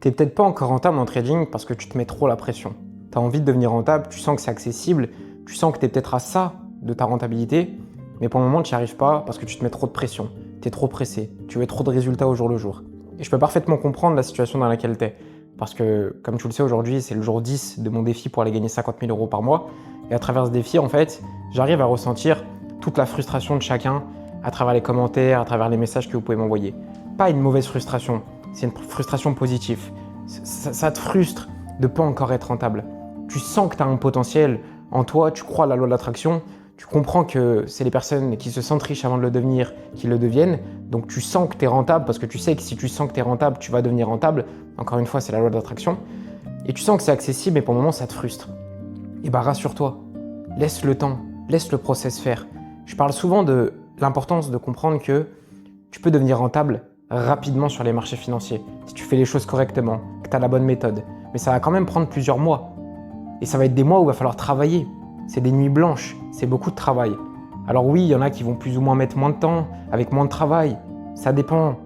T'es peut-être pas encore rentable en trading parce que tu te mets trop la pression. Tu as envie de devenir rentable, tu sens que c'est accessible, tu sens que tu es peut-être à ça de ta rentabilité, mais pour le moment, tu n'y arrives pas parce que tu te mets trop de pression. Tu es trop pressé, tu veux trop de résultats au jour le jour. Et je peux parfaitement comprendre la situation dans laquelle tu es. Parce que, comme tu le sais, aujourd'hui, c'est le jour 10 de mon défi pour aller gagner 50 000 euros par mois. Et à travers ce défi, en fait, j'arrive à ressentir toute la frustration de chacun à travers les commentaires, à travers les messages que vous pouvez m'envoyer. Pas une mauvaise frustration, c'est une frustration positive. Ça te frustre de ne pas encore être rentable. Tu sens que tu as un potentiel en toi, tu crois à la loi de l'attraction, tu comprends que c'est les personnes qui se sentent riches avant de le devenir qui le deviennent. Donc tu sens que tu es rentable parce que tu sais que si tu sens que tu es rentable, tu vas devenir rentable. Encore une fois, c'est la loi de l'attraction. Et tu sens que c'est accessible, mais pour le moment, ça te frustre. Et bah rassure-toi, laisse le temps, laisse le process faire. Je parle souvent de l'importance de comprendre que tu peux devenir rentable rapidement sur les marchés financiers si tu fais les choses correctement, que tu as la bonne méthode. Mais ça va quand même prendre plusieurs mois. Et ça va être des mois où il va falloir travailler. C'est des nuits blanches, c'est beaucoup de travail. Alors oui, il y en a qui vont plus ou moins mettre moins de temps, avec moins de travail. Ça dépend.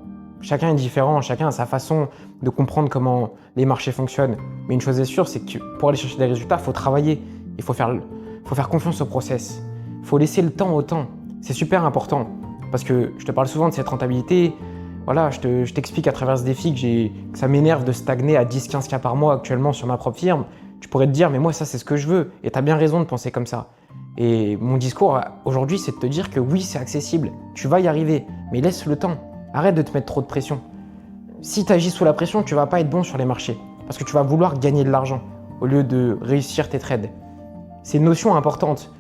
Chacun est différent, chacun a sa façon de comprendre comment les marchés fonctionnent. Mais une chose est sûre, c'est que pour aller chercher des résultats, il faut travailler. Il faut faire confiance au process. Il faut laisser le temps au temps. C'est super important. Parce que je te parle souvent de cette rentabilité. Voilà, je t'explique à travers ce défi que ça m'énerve de stagner à 10-15 K par mois actuellement sur ma propre firme. Tu pourrais te dire, mais moi, ça, c'est ce que je veux. Et tu as bien raison de penser comme ça. Et mon discours aujourd'hui, c'est de te dire que oui, c'est accessible. Tu vas y arriver, mais laisse le temps. Arrête de te mettre trop de pression. Si tu agis sous la pression, tu ne vas pas être bon sur les marchés. Parce que tu vas vouloir gagner de l'argent au lieu de réussir tes trades. C'est une notion importante.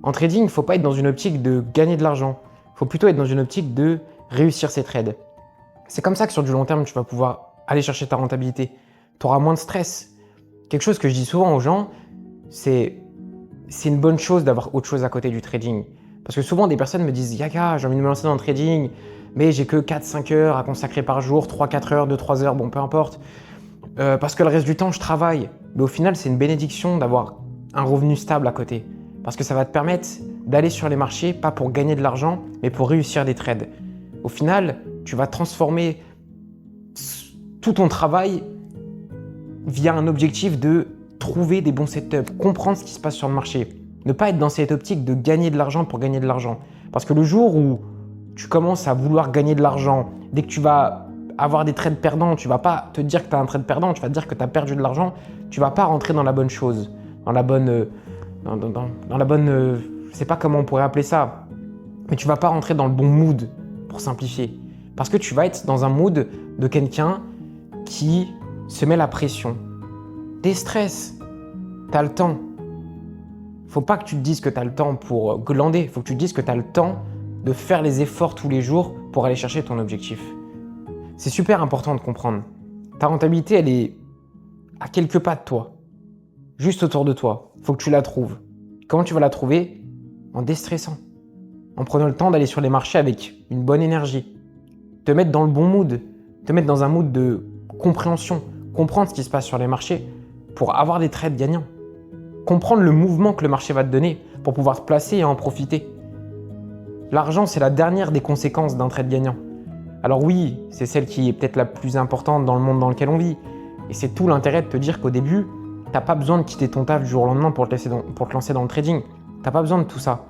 En trading, il ne faut pas être dans une optique de gagner de l'argent. Il faut plutôt être dans une optique de réussir ses trades. C'est comme ça que sur du long terme, tu vas pouvoir aller chercher ta rentabilité. Tu auras moins de stress. Quelque chose que je dis souvent aux gens, c'est une bonne chose d'avoir autre chose à côté du trading. Parce que souvent, des personnes me disent « Yaka, j'ai envie de me lancer dans le trading, mais j'ai que 4-5 heures à consacrer par jour, 3-4 heures, 2-3 heures, bon, peu importe. Parce que le reste du temps, je travaille. » Mais au final, c'est une bénédiction d'avoir un revenu stable à côté. Parce que ça va te permettre d'aller sur les marchés, pas pour gagner de l'argent, mais pour réussir des trades. Au final, tu vas transformer tout ton travail via un objectif de trouver des bons setups, comprendre ce qui se passe sur le marché. Ne pas être dans cette optique de gagner de l'argent pour gagner de l'argent. Parce que le jour où tu commences à vouloir gagner de l'argent, dès que tu vas avoir des trades perdants, tu ne vas pas te dire que tu as un trade perdant, tu vas te dire que tu as perdu de l'argent, tu ne vas pas rentrer dans la bonne chose, dans la bonne, je sais pas comment on pourrait appeler ça, mais tu ne vas pas rentrer dans le bon mood, pour simplifier. Parce que tu vas être dans un mood de quelqu'un qui se met la pression. Déstresse, tu as le temps. Faut pas que tu te dises que tu as le temps pour glander, faut que tu te dises que tu as le temps de faire les efforts tous les jours pour aller chercher ton objectif. C'est super important de comprendre. Ta rentabilité, elle est à quelques pas de toi, juste autour de toi. Faut que tu la trouves. Comment tu vas la trouver? En déstressant, en prenant le temps d'aller sur les marchés avec une bonne énergie, te mettre dans le bon mood, te mettre dans un mood de compréhension, comprendre ce qui se passe sur les marchés pour avoir des trades gagnants. Comprendre le mouvement que le marché va te donner pour pouvoir te placer et en profiter. L'argent, c'est la dernière des conséquences d'un trade gagnant. Alors oui, c'est celle qui est peut-être la plus importante dans le monde dans lequel on vit. Et c'est tout l'intérêt de te dire qu'au début, tu n'as pas besoin de quitter ton taf du jour au lendemain pour te lancer dans le trading. Tu n'as pas besoin de tout ça.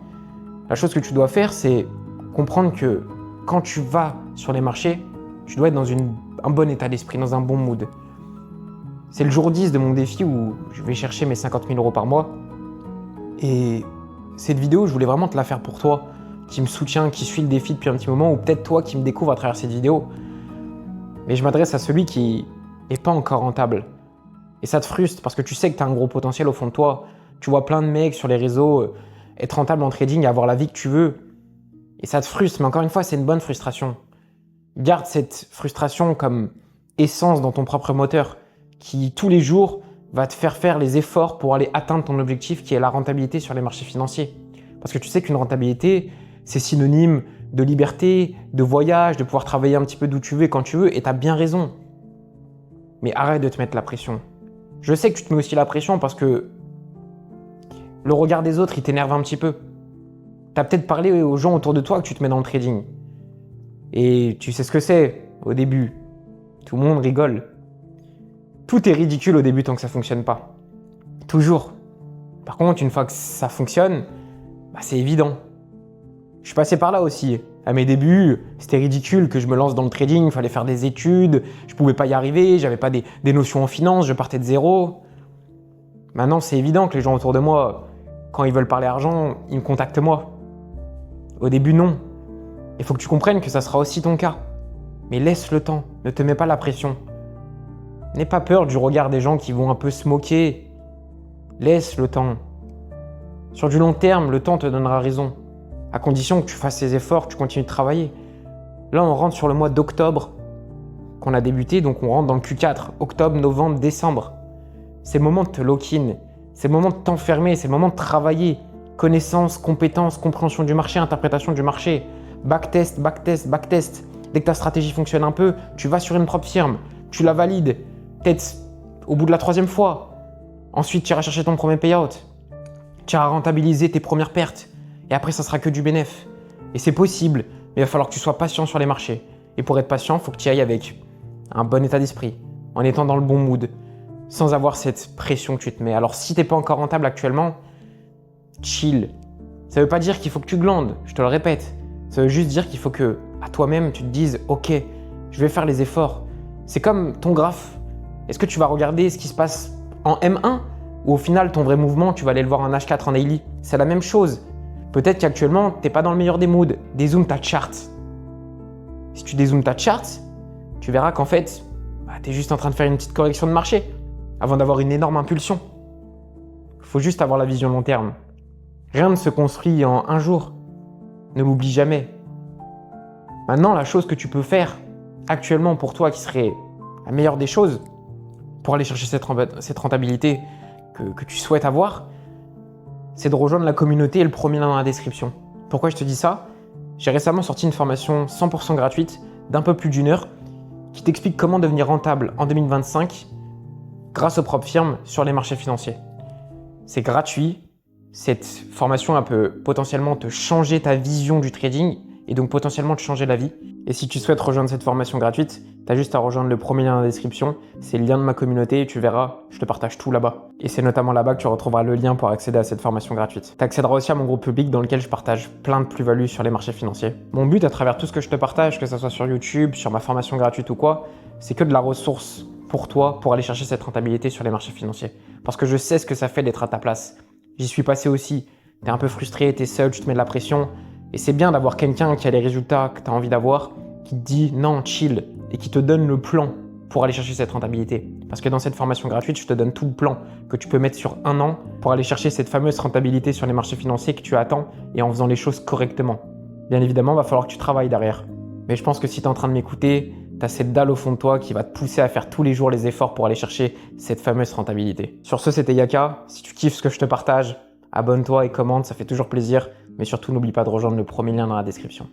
La chose que tu dois faire, c'est comprendre que quand tu vas sur les marchés, tu dois être dans un bon état d'esprit, dans un bon mood. C'est le jour 10 de mon défi où je vais chercher mes 50 000 euros par mois. Et cette vidéo, je voulais vraiment te la faire pour toi, qui me soutient, qui suit le défi depuis un petit moment, ou peut-être toi qui me découvre à travers cette vidéo. Mais je m'adresse à celui qui n'est pas encore rentable. Et ça te frustre parce que tu sais que tu as un gros potentiel au fond de toi. Tu vois plein de mecs sur les réseaux être rentable en trading et avoir la vie que tu veux. Et ça te frustre, mais encore une fois, c'est une bonne frustration. Garde cette frustration comme essence dans ton propre moteur qui, tous les jours, va te faire les efforts pour aller atteindre ton objectif qui est la rentabilité sur les marchés financiers. Parce que tu sais qu'une rentabilité, c'est synonyme de liberté, de voyage, de pouvoir travailler un petit peu d'où tu veux et quand tu veux, et tu as bien raison. Mais arrête de te mettre la pression. Je sais que tu te mets aussi la pression parce que le regard des autres, il t'énerve un petit peu. Tu as peut-être parlé aux gens autour de toi que tu te mets dans le trading. Et tu sais ce que c'est au début. Tout le monde rigole. Tout est ridicule au début tant que ça fonctionne pas. Toujours. Par contre, une fois que ça fonctionne, c'est évident. Je suis passé par là aussi. À mes débuts, c'était ridicule que je me lance dans le trading, il fallait faire des études, je pouvais pas y arriver, j'avais pas des notions en finance, je partais de zéro. Maintenant, c'est évident que les gens autour de moi, quand ils veulent parler argent, ils me contactent moi. Au début, non. Il faut que tu comprennes que ça sera aussi ton cas. Mais laisse le temps, ne te mets pas la pression. N'aie pas peur du regard des gens qui vont un peu se moquer. Laisse le temps. Sur du long terme, le temps te donnera raison. À condition que tu fasses ces efforts, que tu continues de travailler. Là, on rentre sur le mois d'octobre qu'on a débuté, donc on rentre dans le Q4. Octobre, novembre, décembre. C'est le moment de te lock-in. C'est le moment de t'enfermer. C'est le moment de travailler. Connaissance, compétences, compréhension du marché, interprétation du marché. Backtest, backtest, backtest. Dès que ta stratégie fonctionne un peu, tu vas sur une propre firme. Tu la valides. Peut-être au bout de la 3e fois. Ensuite, tu iras chercher ton premier payout. Tu iras rentabiliser tes premières pertes. Et après, ça sera que du bénéf. Et c'est possible, mais il va falloir que tu sois patient sur les marchés. Et pour être patient, il faut que tu y ailles avec un bon état d'esprit, en étant dans le bon mood, sans avoir cette pression que tu te mets. Alors, si tu n'es pas encore rentable actuellement, chill. Ça ne veut pas dire qu'il faut que tu glandes, je te le répète. Ça veut juste dire qu'il faut que, à toi-même, tu te dises « Ok, je vais faire les efforts ». C'est comme ton graphe. Est-ce que tu vas regarder ce qui se passe en M1 ou au final, ton vrai mouvement, tu vas aller le voir en H4 en daily? C'est la même chose. Peut-être qu'actuellement, tu n'es pas dans le meilleur des moods. Dézoome ta chart. Si tu dézoomes ta chart, tu verras qu'en fait, tu es juste en train de faire une petite correction de marché avant d'avoir une énorme impulsion. Il faut juste avoir la vision long terme. Rien ne se construit en un jour. Ne l'oublie jamais. Maintenant, la chose que tu peux faire actuellement pour toi qui serait la meilleure des choses pour aller chercher cette rentabilité que tu souhaites avoir, c'est de rejoindre la communauté et le premier lien dans la description. Pourquoi je te dis ça? J'ai récemment sorti une formation 100% gratuite d'un peu plus d'1 heure qui t'explique comment devenir rentable en 2025 grâce aux propres firmes sur les marchés financiers. C'est gratuit. Cette formation elle peut potentiellement te changer ta vision du trading et donc potentiellement te changer la vie. Et si tu souhaites rejoindre cette formation gratuite, tu as juste à rejoindre le premier lien dans la description. C'est le lien de ma communauté et tu verras, je te partage tout là-bas. Et c'est notamment là-bas que tu retrouveras le lien pour accéder à cette formation gratuite. Tu accéderas aussi à mon groupe public dans lequel je partage plein de plus-values sur les marchés financiers. Mon but à travers tout ce que je te partage, que ce soit sur YouTube, sur ma formation gratuite ou quoi, c'est que de la ressource pour toi pour aller chercher cette rentabilité sur les marchés financiers. Parce que je sais ce que ça fait d'être à ta place. J'y suis passé aussi. Tu es un peu frustré, tu es seul, tu te mets de la pression. Et c'est bien d'avoir quelqu'un qui a les résultats que tu as envie d'avoir, qui te dit non, chill, et qui te donne le plan pour aller chercher cette rentabilité. Parce que dans cette formation gratuite, je te donne tout le plan que tu peux mettre sur 1 an pour aller chercher cette fameuse rentabilité sur les marchés financiers que tu attends et en faisant les choses correctement. Bien évidemment, il va falloir que tu travailles derrière. Mais je pense que si tu es en train de m'écouter, tu as cette dalle au fond de toi qui va te pousser à faire tous les jours les efforts pour aller chercher cette fameuse rentabilité. Sur ce, c'était Yaka. Si tu kiffes ce que je te partage, abonne-toi et commente, ça fait toujours plaisir. Mais surtout, n'oublie pas de rejoindre le premier lien dans la description.